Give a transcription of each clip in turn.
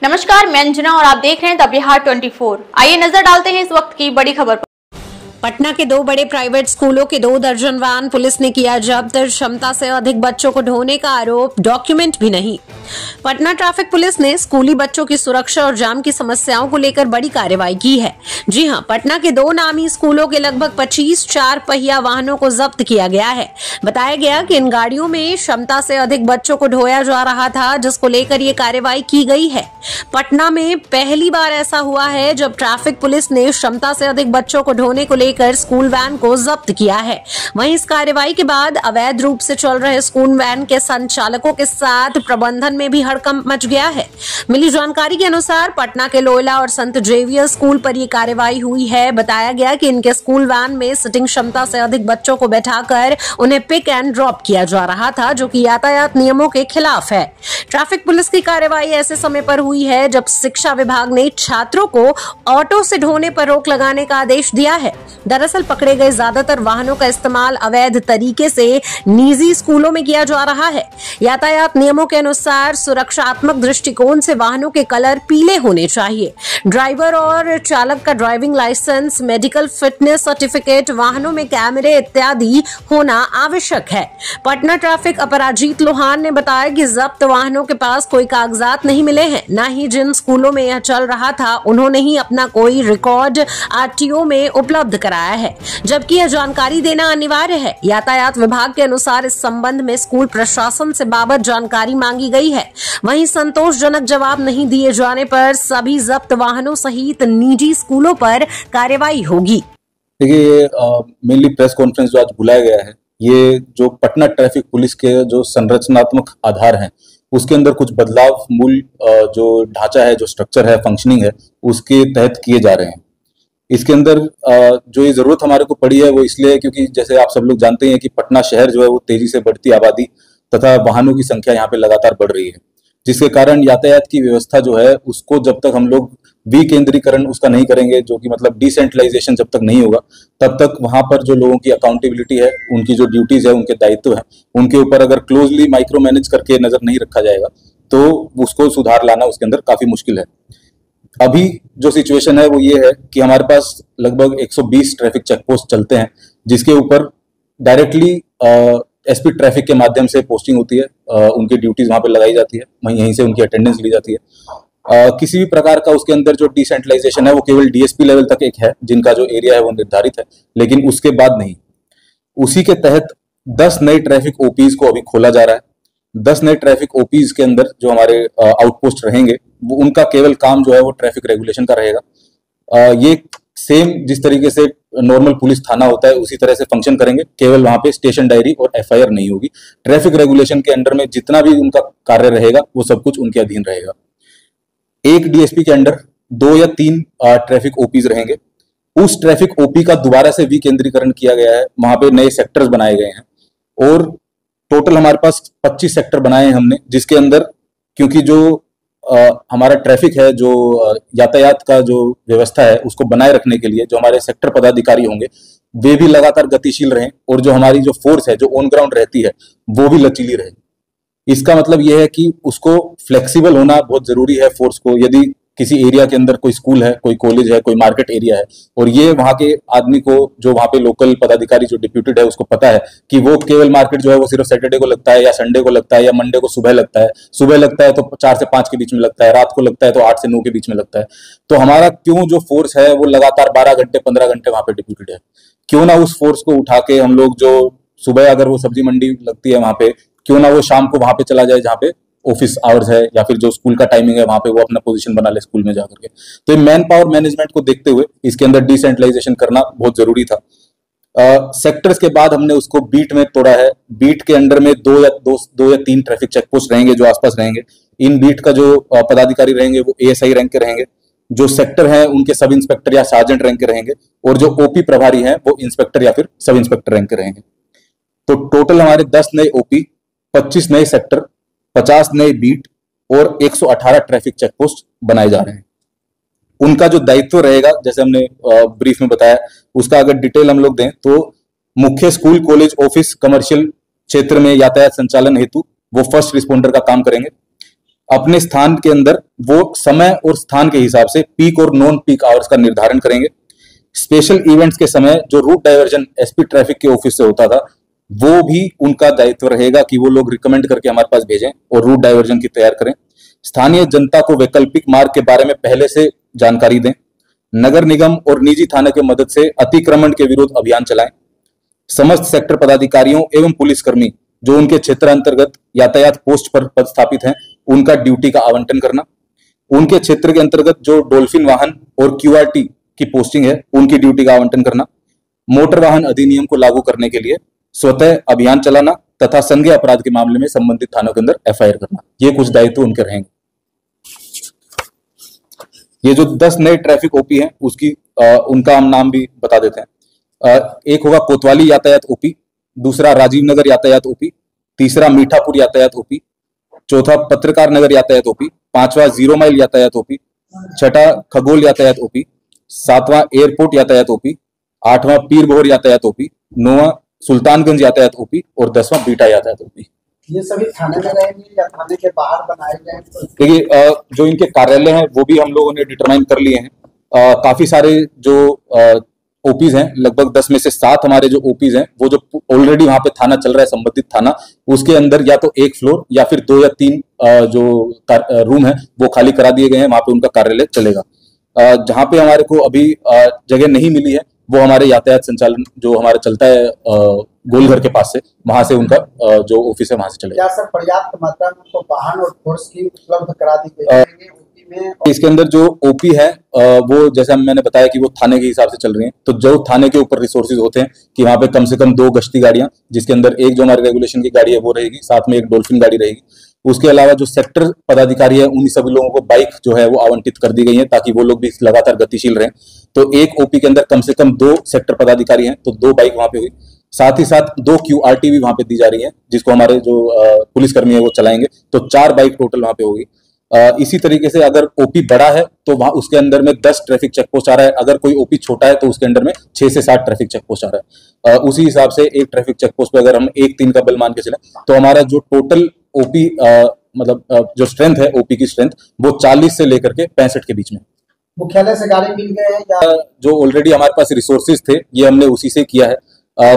नमस्कार, मैं अंजना और आप देख रहे हैं द बिहार 24। आइए नजर डालते हैं इस वक्त की बड़ी खबर पर। पटना के 2 बड़े प्राइवेट स्कूलों के 2 दर्जन वाहन पुलिस ने किया जब्त। क्षमता से अधिक बच्चों को ढोने का आरोप, डॉक्यूमेंट भी नहीं। पटना ट्रैफिक पुलिस ने स्कूली बच्चों की सुरक्षा और जाम की समस्याओं को लेकर बड़ी कार्रवाई की है। जी हां, पटना के 2 नामी स्कूलों के लगभग 25 4 पहिया वाहनों को जब्त किया गया है। बताया गया कि इन गाड़ियों में क्षमता से अधिक बच्चों को ढोया जा रहा था, जिसको लेकर ये कार्रवाई की गई है। पटना में पहली बार ऐसा हुआ है जब ट्रैफिक पुलिस ने क्षमता से अधिक बच्चों को ढोने को लेकर स्कूल वैन को जब्त किया है। वहीं इस कार्रवाई के बाद अवैध रूप से चल रहे स्कूल वैन के संचालकों के साथ प्रबंधन में भी हड़कंप मच गया है। मिली जानकारी के अनुसार पटना के लोयला और संत जेवियर स्कूल पर यह कार्रवाई हुई है। बताया गया कि इनके स्कूल वैन में सिटिंग क्षमता से अधिक बच्चों को बैठाकर उन्हें पिक एंड ड्रॉप किया जा रहा था, जो कि यातायात नियमों के खिलाफ है। ट्रैफिक पुलिस की कार्रवाई ऐसे समय पर हुई है जब शिक्षा विभाग ने छात्रों को ऑटो से ढोने पर रोक लगाने का आदेश दिया है। दरअसल पकड़े गए ज्यादातर वाहनों का इस्तेमाल अवैध तरीके से निजी स्कूलों में किया जा रहा है। यातायात नियमों के अनुसार सुरक्षात्मक दृष्टिकोण से वाहनों के कलर पीले होने चाहिए। ड्राइवर और चालक का driving licence, medical fitness certificate, वाहनों में कैमरे इत्यादि होना आवश्यक है। पटना ट्रैफिक अपराजित लोहान ने बताया कि जब्त वाहनों के पास कोई कागजात नहीं मिले हैं, न ही जिन स्कूलों में यह चल रहा था उन्होंने ही अपना कोई रिकॉर्ड आरटीओ में उपलब्ध कराया है, जबकि यह जानकारी देना अनिवार्य है। यातायात विभाग के अनुसार इस संबंध में स्कूल प्रशासन से बाबत जानकारी मांगी गई है। वहीं संतोषजनक जवाब नहीं दिए जाने पर सभी जब्त वाहनों सहित निजी स्कूलों पर कार्रवाई होगी। देखिए, ये मेनली प्रेस कॉन्फ्रेंस जो आज बुलाया गया है, ये जो पटना ट्रैफिक पुलिस के जो संरचनात्मक आधार हैं उसके अंदर कुछ बदलाव, मूल जो ढांचा है, जो स्ट्रक्चर है, फंक्शनिंग है, उसके तहत किए जा रहे हैं। इसके अंदर जो ये जरूरत हमारे को पड़ी है वो इसलिए है क्योंकि जैसे आप सब लोग जानते हैं कि पटना शहर जो है वो तेजी से बढ़ती आबादी तथा वाहनों की संख्या यहाँ पे लगातार बढ़ रही है, जिसके कारण यातायात की व्यवस्था जो है उसको जब तक हम लोग विकेंद्रीकरण उसका नहीं करेंगे, जो कि मतलब डिसेंट्रलाइजेशन जब तक नहीं होगा, तब तक वहां पर जो लोगों की अकाउंटेबिलिटी है, उनकी जो ड्यूटीज है, उनके दायित्व है, उनके ऊपर अगर क्लोजली माइक्रो मैनेज करके नजर नहीं रखा जाएगा तो उसको सुधार लाना उसके अंदर काफी मुश्किल है। अभी जो सिचुएशन है वो ये है कि हमारे पास लगभग 120 ट्रैफिक चेकपोस्ट चलते हैं, जिसके ऊपर डायरेक्टली एसपी ट्रैफिक के माध्यम से पोस्टिंग होती है, उनकी ड्यूटीज वहां पे लगाई जाती है, वहीं यहीं से उनकी अटेंडेंस ली जाती है। किसी भी प्रकार का उसके अंदर जो डिसेंट्रलाइजेशन है वो केवल डीएसपी लेवल तक एक है, जिनका जो एरिया है वो निर्धारित है, लेकिन उसके बाद नहीं। उसी के तहत 10 नए ट्रैफिक ओपीज को अभी खोला जा रहा है। 10 नए ट्रैफिक ओपीज के अंदर जो हमारे आउटपोस्ट रहेंगे वो उनका केवल काम जो है वो ट्रैफिक रेगुलेशन का रहेगा। ये सेम जिस तरीके से नॉर्मल पुलिस थाना होता है उसी तरह से फंक्शन करेंगे, केवल वहां पे स्टेशन डायरी और एफआईआर नहीं होगी। ट्रैफिक रेगुलेशन के अंडर में जितना भी उनका कार्य रहेगा वो सब कुछ उनके अधीन रहेगा। एक डीएसपी के अंडर 2 या 3 ट्रैफिक ओपीज रहेंगे। उस ट्रैफिक ओपी का दोबारा से विकेंद्रीकरण किया गया है, वहां पे नए सेक्टर्स बनाए गए हैं और टोटल हमारे पास 25 सेक्टर बनाए हैं हमने, जिसके अंदर क्योंकि जो हमारा ट्रैफिक है, जो यातायात का जो व्यवस्था है उसको बनाए रखने के लिए जो हमारे सेक्टर पदाधिकारी होंगे वे भी लगातार गतिशील रहें और जो हमारी जो फोर्स है जो ऑन ग्राउंड रहती है वो भी लचीली रहे। इसका मतलब यह है कि उसको फ्लेक्सिबल होना बहुत जरूरी है फोर्स को। यदि किसी एरिया के अंदर कोई स्कूल है, कोई कॉलेज है, कोई मार्केट एरिया है और ये वहां के आदमी को, जो वहां पे लोकल पदाधिकारी जो डिप्यूटेड है, उसको पता है कि वो केवल मार्केट जो है वो सिर्फ सैटरडे को लगता है या संडे को लगता है या मंडे को सुबह लगता है। सुबह लगता है तो 4 से 5 के बीच में लगता है, रात को लगता है तो 8 से 9 के बीच में लगता है। तो हमारा क्यों जो फोर्स है वो लगातार 12 घंटे 15 घंटे वहां पे डिप्यूटेड है, क्यों ना उस फोर्स को उठा के हम लोग जो सुबह अगर वो सब्जी मंडी लगती है वहां पे, क्यों ना वो शाम को वहां पे चला जाए जहाँ पे ऑफिस आवर्स है या फिर जो स्कूल का टाइमिंग है वहां पे वो अपना पोजीशन बना ले स्कूल में जाकर के। तो ये मैन पावर मैनेजमेंट को देखते हुए इसके अंदर डिसेंट्रलाइजेशन करना बहुत जरूरी था। सेक्टर्स के बाद हमने उसको बीट में तोड़ा है। बीट के अंडर में 2 या 3 ट्रैफिक चेकपोस्ट रहेंगे जो आसपास रहेंगे। इन बीट का जो पदाधिकारी रहेंगे वो एएसआई रैंक के रहेंगे। जो सेक्टर हैं उनके सब इंस्पेक्टर या सार्जेंट रैंक के रहेंगे और जो ओपी प्रभारी हैं वो इंस्पेक्टर या फिर सब इंस्पेक्टर रैंक के रहेंगे। तो टोटल हमारे 10 नए ओपी, 25 नए सेक्टर, 50 नए बीट और 118 ट्रैफिक चेकपोस्ट बनाए जा रहे हैं। उनका जो दायित्व रहेगा, जैसे हमने ब्रीफ में बताया, उसका अगर डिटेल हम लोग दें तो मुख्य स्कूल, कॉलेज, ऑफिस, कमर्शियल क्षेत्र में यातायात संचालन हेतु वो फर्स्ट रिस्पॉन्डर का काम करेंगे। अपने स्थान के अंदर वो समय और स्थान के हिसाब से पीक और नॉन पीक आवर्स का निर्धारण करेंगे। स्पेशल इवेंट्स के समय जो रूट डाइवर्जन एसपी ट्रैफिक के ऑफिस से होता था, वो भी उनका दायित्व रहेगा कि वो लोग रिकमेंड करके हमारे पास भेजें और रूट डाइवर्जन की तैयार करें। स्थानीय जनता को वैकल्पिक मार्ग के बारे में पहले से जानकारी दें। नगर निगम और निजी थाने की मदद से अतिक्रमण के विरुद्ध अभियान चलाएं। समस्त सेक्टर पदाधिकारियों एवं पुलिसकर्मी जो उनके क्षेत्र अंतर्गत यातायात पोस्ट पर पदस्थापित हैं, उनका ड्यूटी का आवंटन करना। उनके क्षेत्र के अंतर्गत जो डॉल्फिन वाहन और क्यूआरटी की पोस्टिंग है, उनकी ड्यूटी का आवंटन करना। मोटर वाहन अधिनियम को लागू करने के लिए स्वतः अभियान चलाना तथा संज्ञेय अपराध के मामले में संबंधित थानों के अंदर एफआईआर करना। ये कुछ दायित्व उनके रहेंगे। ये जो 10 नए ट्रैफिक ओपी हैं, उसकी उनका हम नाम भी बता देते हैं। एक होगा कोतवाली यातायात ओपी, दूसरा राजीव नगर यातायात ओपी, तीसरा मीठापुर यातायात ओपी, चौथा पत्रकार नगर यातायात ओपी, पांचवा 0 माइल यातायात ओपी, छठा खगोल यातायात ओपी, सातवां एयरपोर्ट यातायात ओपी, आठवां पीरभोर यातायात ओपी, नौवां सुल्तानगंज यातायात ओपी और 10वां बीटा यातायात ओपी। ये सभी थाने में रहेंगे या थाने के बाहर बनाए गए? देखिए, जो इनके कार्यालय हैं वो भी हम लोगों ने डिटरमाइन कर लिए हैं। काफी सारे जो ओपीज हैं, लगभग 10 में से 7 हमारे जो ओपीज हैं, वो जो ऑलरेडी वहां पे थाना चल रहा है, संबंधित थाना, उसके अंदर या तो 1 फ्लोर या फिर 2 या 3 जो रूम है वो खाली करा दिए गए हैं। वहां पे उनका कार्यालय चलेगा। जहां पे हमारे को अभी जगह नहीं मिली है, वो हमारे यातायात संचालन जो हमारा चलता है गोलघर के पास से, वहां से उनका जो ऑफिस है वहां से चलेगा। क्या सर पर्याप्त मात्रा में उनको वाहन और फोर्स की उपलब्ध करा दी गई है ओपी में? इसके अंदर जो ओपी है वो जैसे मैंने बताया कि वो थाने के हिसाब से चल रही हैं। तो जो थाने के ऊपर रिसोर्सेज होते हैं कि वहां पे कम से कम 2 गश्ती गाड़ियां, जिसके अंदर एक जो हमारे रेगुलेशन की गाड़ी है वो रहेगी, साथ में एक डॉल्फिन गाड़ी रहेगी। उसके अलावा जो सेक्टर पदाधिकारी है, उन सभी लोगों को बाइक जो है वो आवंटित कर दी गई है ताकि वो लोग भी लगातार गतिशील रहें। तो एक ओपी के अंदर कम से कम 2 सेक्टर पदाधिकारी हैं, तो 2 बाइक वहां पे हुई। साथ ही साथ 2 क्यूआरटी भी वहां पे दी जा रही है, जिसको हमारे जो पुलिसकर्मी है वो चलाएंगे। तो 4 बाइक टोटल वहां पे होगी। इसी तरीके से अगर ओपी बड़ा है तो वहां उसके अंदर में 10 ट्रैफिक चेक पोस्ट आ रहा है। अगर कोई ओपी छोटा है तो उसके अंदर में 6 से 7 ट्रैफिक चेक पोस्ट आ रहा है। उसी हिसाब से एक ट्रैफिक चेक पोस्ट पे अगर हम 1-3 का बल मान के चले तो हमारा जो टोटल ओपी मतलब जो स्ट्रेंथ है, ओपी की स्ट्रेंथ, वो 40 से लेकर के 65 के बीच में। मुख्यालय से गाड़ी मिल गए हैं या जो ऑलरेडी हमारे पास रिसोर्सेज थे, ये हमने उसी से किया है।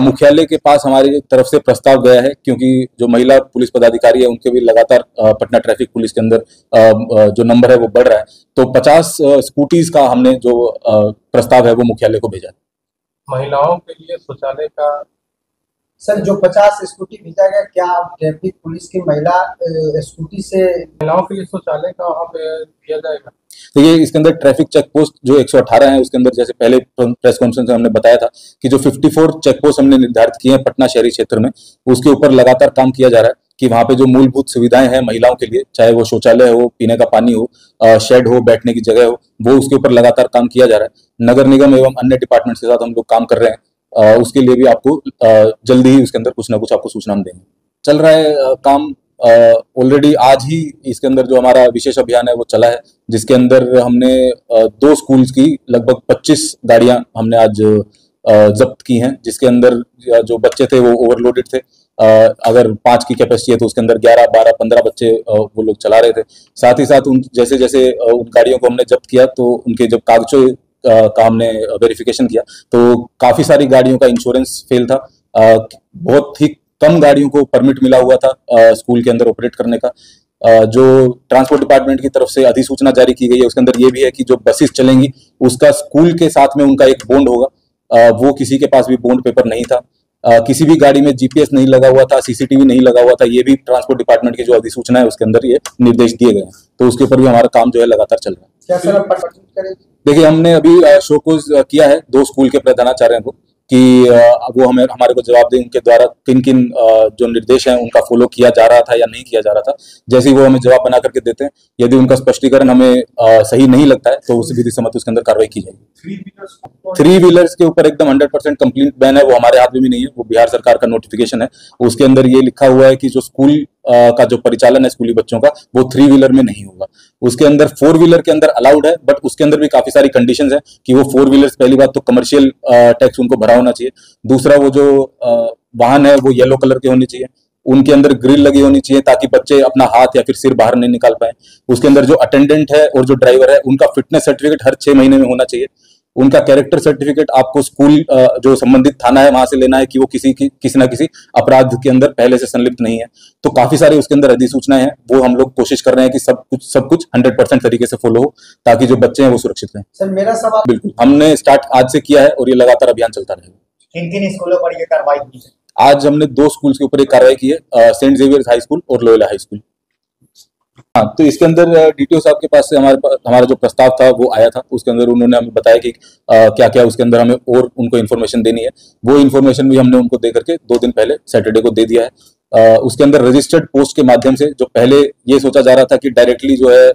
मुख्यालय के पास हमारी तरफ से प्रस्ताव गया है, क्योंकि जो महिला पुलिस पदाधिकारी है उनके भी लगातार पटना ट्रैफिक पुलिस के अंदर जो नंबर है वो बढ़ रहा है। तो 50 स्कूटीज का हमने जो प्रस्ताव है वो मुख्यालय को भेजा है। महिलाओं के लिए शौचालय का सर जो 50 स्कूटी भेजा गया, क्या ट्रैफिक पुलिस की महिला स्कूटी से महिलाओं के लिए शौचालय का वहाँ पे दिया जाएगा? तो ये इसके अंदर ट्रैफिक चेक पोस्ट जो 118 है, उसके अंदर जैसे पहले प्रेस कॉन्फ्रेंस में हमने बताया था कि जो 54 चेक पोस्ट हमने निर्धारित किए हैं पटना शहरी क्षेत्र में, उसके ऊपर लगातार काम किया जा रहा है कि वहां पे जो मूलभूत सुविधाएं हैं महिलाओं के लिए, चाहे वो शौचालय हो, पीने का पानी हो, शेड हो, बैठने की जगह हो, वो उसके ऊपर लगातार काम किया जा रहा है। नगर निगम एवं अन्य डिपार्टमेंट के साथ हम लोग काम कर रहे हैं। उसके लिए भी आपको जल्दी ही उसके अंदर कुछ ना कुछ आपको सूचना हम देंगे। चल रहा है काम। ऑलरेडी आज ही इसके अंदर जो हमारा विशेष अभियान है वो चला है, जिसके अंदर हमने 2 स्कूल्स की लगभग 25 गाड़ियां हमने आज जब्त की हैं, जिसके अंदर जो बच्चे थे वो ओवरलोडेड थे। अगर 5 की कैपेसिटी है तो उसके अंदर 11, 12, 15 बच्चे वो लोग चला रहे थे। साथ ही साथ उन जैसे जैसे उन गाड़ियों को हमने जब्त किया तो उनके जब कागजों का हमने वेरिफिकेशन किया तो काफी सारी गाड़ियों का इंश्योरेंस फेल था। बहुत ही कम गाड़ियों को परमिट मिला हुआ था स्कूल के अंदर ऑपरेट करने का। जो ट्रांसपोर्ट डिपार्टमेंट की तरफ से अधिसूचना जारी की गई है, उसके अंदर ये भी है कि जो बसेस चलेंगी उसका स्कूल के साथ में उनका एक बॉन्ड होगा। वो किसी के पास भी बॉन्ड पेपर नहीं था। किसी भी गाड़ी में जीपीएस नहीं लगा हुआ था, सीसीटीवी नहीं लगा हुआ था। ये भी ट्रांसपोर्ट डिपार्टमेंट की जो अधिसूचना है उसके अंदर ये निर्देश दिए गए हैं। तो उसके ऊपर भी हमारा काम जो है लगातार चल रहा है। क्या सर आप करेंगे? देखिए, हमने अभी शो कोज किया है 2 स्कूल के प्रधानाचार्यों को कि वो हमारे को जवाब दें उनके द्वारा किन किन जो निर्देश हैं उनका फॉलो किया जा रहा था या नहीं किया जा रहा था। जैसे ही वो हमें जवाब बना करके देते हैं, यदि उनका स्पष्टीकरण हमें सही नहीं लगता है तो उस विधि सम्मत उसके अंदर कार्रवाई की जाएगी। 3 व्हीलर्स के ऊपर एकदम 100% कंप्लीट बैन है। वो हमारे हाथ में भी नहीं है, वो बिहार सरकार का नोटिफिकेशन है। उसके अंदर ये लिखा हुआ है कि जो स्कूल का जो परिचालन है स्कूली बच्चों का, वो 3 व्हीलर में नहीं होगा। उसके अंदर 4 व्हीलर के अंदर अलाउड है, बट उसके अंदर भी काफी सारी कंडीशंस है कि वो 4 व्हीलर्स, पहली बात तो कमर्शियल टैक्स उनको भरा होना चाहिए। दूसरा, वो जो वाहन है वो येलो कलर के होने चाहिए। उनके अंदर ग्रिल लगी होनी चाहिए ताकि बच्चे अपना हाथ या फिर सिर बाहर नहीं निकाल पाए। उसके अंदर जो अटेंडेंट है और जो ड्राइवर है उनका फिटनेस सर्टिफिकेट हर 6 महीने में होना चाहिए। उनका कैरेक्टर सर्टिफिकेट आपको स्कूल जो संबंधित थाना है वहां से लेना है कि वो किसी ना किसी अपराध के अंदर पहले से संलिप्त नहीं है। तो काफी सारे उसके अंदर अधिसूचनाएं हैं, वो हम लोग कोशिश कर रहे हैं कि सब कुछ 100% तरीके से फॉलो हो ताकि जो बच्चे हैं वो सुरक्षित रहें। सर मेरा सवाल, बिल्कुल, हमने स्टार्ट आज से किया है और ये लगातार अभियान चलता रहेगा। किन स्कूलों पर ये कार्रवाई की है? आज हमने 2 स्कूल्स के ऊपर एक कार्रवाई की है, सेंट जेवियर्स हाई स्कूल और लोयला हाई स्कूल। हाँ, तो इसके अंदर डीटीओ साहब के पास से हमारा जो प्रस्ताव था वो आया था। उसके अंदर उन्होंने हमें बताया कि क्या क्या उसके अंदर हमें और उनको इन्फॉर्मेशन देनी है। वो इन्फॉर्मेशन भी हमने उनको दे करके 2 दिन पहले सैटरडे को दे दिया है। उसके अंदर रजिस्टर्ड पोस्ट के माध्यम से, जो पहले ये सोचा जा रहा था कि डायरेक्टली जो है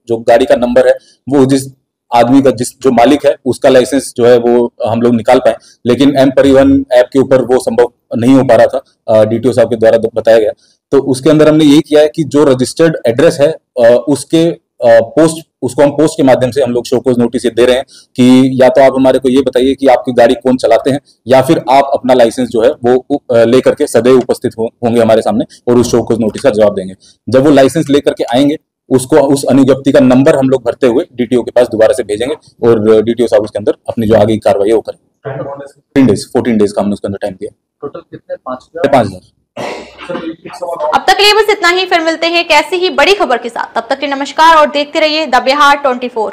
जो गाड़ी का नंबर है वो जिस आदमी का जो मालिक है उसका लाइसेंस जो है वो हम लोग निकाल पाए, लेकिन एम परिवहन ऐप के ऊपर वो संभव नहीं हो पा रहा था, डीटीओ साहब के द्वारा बताया गया। तो उसके अंदर हमने ये किया है कि जो रजिस्टर्ड एड्रेस है उसके उसको हम पोस्ट के माध्यम से हम लोग शोकोज नोटिस दे रहे हैं कि या तो आप हमारे को ये बताइए कि आपकी गाड़ी कौन चलाते हैं, या फिर आप अपना लाइसेंस जो है वो लेकर के सदैव उपस्थित होंगे हमारे सामने और उस शोकोज नोटिस का जवाब देंगे। जब वो लाइसेंस लेकर के आएंगे उसको उस अनुज्ञप्ति का नंबर हम लोग भरते हुए डीटीओ के पास दोबारा से भेजेंगे और डीटीओ साहब उसके अंदर अपनी जो आगे की कार्रवाई है वो करें। 14 डेज का हमने उसके अंदर टाइम दिया। टोटल कितने? 5,000। अब तक के लिए बस इतना ही, फिर मिलते हैं कैसी ही बड़ी खबर के साथ। तब तक के लिए नमस्कार और देखते रहिए द बिहार 24।